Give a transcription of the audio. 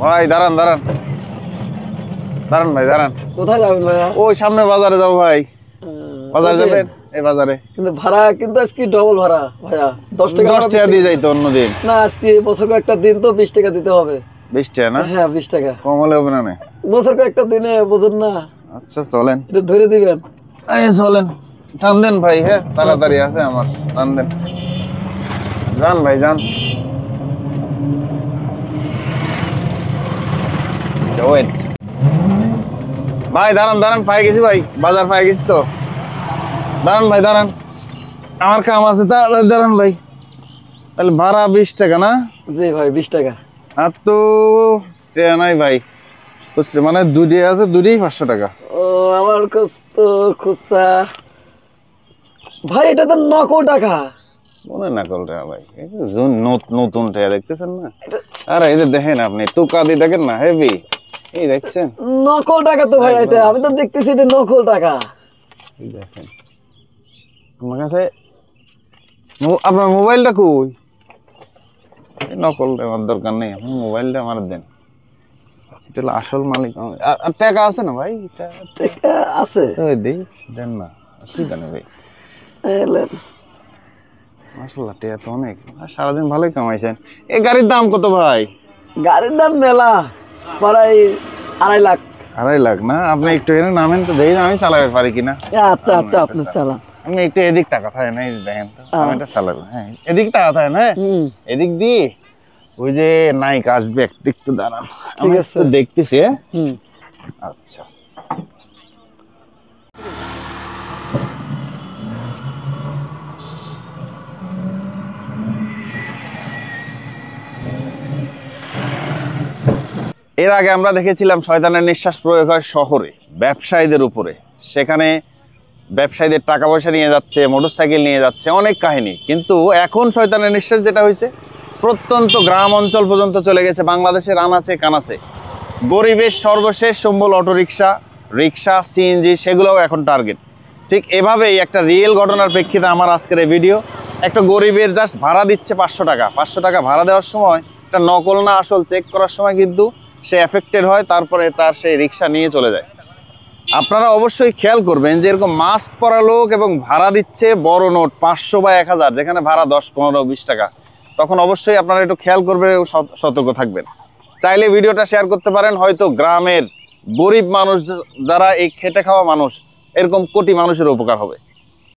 ভাই দাঁড়ান দাঁড়ান দাঁড়ান ভাই দাঁড়ান। কোথায় যাবেন ভাইয়া? ওই সামনে বাজারে যাবো ভাই। বাজারে যাবেন? এই বাজারে কিন্তু ভাড়া কিন্তু আজকে ডবল ভাড়া ভাইয়া, 10 টাকা 10 টাকা দিয়ে যাইতো অন্যদিন। না, আজকে বছর একটা দিন তো 20 টাকা দিতে হবে। 20 টাকা না? হ্যাঁ 20 টাকা কম হলে হবে না? বছর একটা দিনে বুঝুন না। আচ্ছা চলেন, এটা ধরে দিবেন। এই চলেন, টান দেন ভাই। হ্যাঁ তাড়াতাড়ি আছে আমার, টান দেন। যান ভাই যান। ওয়েট ভাই, দাঁড়ান দাঁড়ান, পাই গেছি ভাই, বাজার পাই গেছি তো। দাঁড়ান ভাই দাঁড়ান, আমার কাম আছে, তাড়াতাড়ি দাঁড়ান ভাই। তাহলে ভাড়া 20 টাকা না? জি ভাই 20 টাকা। আর তো টাকা নাই ভাই, বুঝলি, মানে দুটি আছে, দুটিই 500 টাকা। ও আমার কাছ তো খুচরা ভাই, এটা তো নকল টাকা। মনে না কল টাকা ভাই, নতুন টাকা দেখতেছেন না? আরে এটা দেখেন আপনি, টোকা দিয়ে দেখেন না, হেভি, এই দেখছেন নকল টাকা তো ভাই, এটা আমি তো দেখতেছি এটা নকল টাকা। এই দেখেন আমার কাছে। আপনার মোবাইলটা কই? নকল আমার দরকার নেই, আপনি মোবাইলটা আমার দেন। এটা হলো আসল মালিক। আর টাকা আছে না ভাই? টাকা আছে, ওই দেই, দেন না, অসুবিধা নেই ভাই। মাশাআল্লাহ, টাকা তো অনেক, সারাদিন ভালোই কামাইছেন। এই গাড়ির দাম কত ভাই? গাড়ির দাম মেলা, প্রায় 2.5 লাখ। 2.5 লাখ না? আপনি একটু এনে নামেন তো, দেখি আমি চালাতে পারি কিনা। আচ্ছা আচ্ছা, আপনি চালান। আপনি একটু এদিক টাকা থাকে না, দেখেন তো, আমি এটা চালাবো। হ্যাঁ এদিক টাকা থাকে না, এদিক দিয়ে ওই যে নায়িকা আসবে, একটু দাঁড়ান, আমি একটু দেখতেছি। আচ্ছা এর আগে আমরা দেখেছিলাম শয়তানের নিঃশ্বাস প্রয়োগ হয় শহরে ব্যবসায়ীদের উপরে। সেখানে ব্যবসায়ীদের টাকা পয়সা নিয়ে যাচ্ছে, মোটরসাইকেল নিয়ে যাচ্ছে, অনেক কাহিনী। কিন্তু এখন শয়তানের নিঃশ্বাস যেটা হয়েছে, প্রত্যন্ত গ্রাম অঞ্চল পর্যন্ত চলে গেছে, বাংলাদেশের আনাচে কানাচে। গরিবের সর্বশেষ সম্বল অটোরিকশা, রিক্সা, সিএনজি, সেগুলোও এখন টার্গেট। ঠিক এভাবেই একটা রিয়েল ঘটনার প্রেক্ষিতে আমার আজকের এই ভিডিও। একটা গরিবের জাস্ট ভাড়া দিচ্ছে 500 টাকা। 500 টাকা ভাড়া দেওয়ার সময় এটা নকল না আসল চেক করার সময় কিন্তু সে এফেক্টেড হয়, তারপরে তার সেই রিক্সা নিয়ে চলে যায়। আপনারা অবশ্যই খেয়াল করবেন যে এরকম মাস্ক পরা লোক এবং ভাড়া দিচ্ছে বড় নোট 500 বা 1000, যেখানে ভাড়া 10, 15, 20 টাকা, তখন অবশ্যই আপনারা একটু খেয়াল করবেন এবং সতর্ক থাকবেন। চাইলে ভিডিওটা শেয়ার করতে পারেন, হয়তো গ্রামের গরিব মানুষ যারা এই খেটে খাওয়া মানুষ, এরকম কোটি মানুষের উপকার হবে।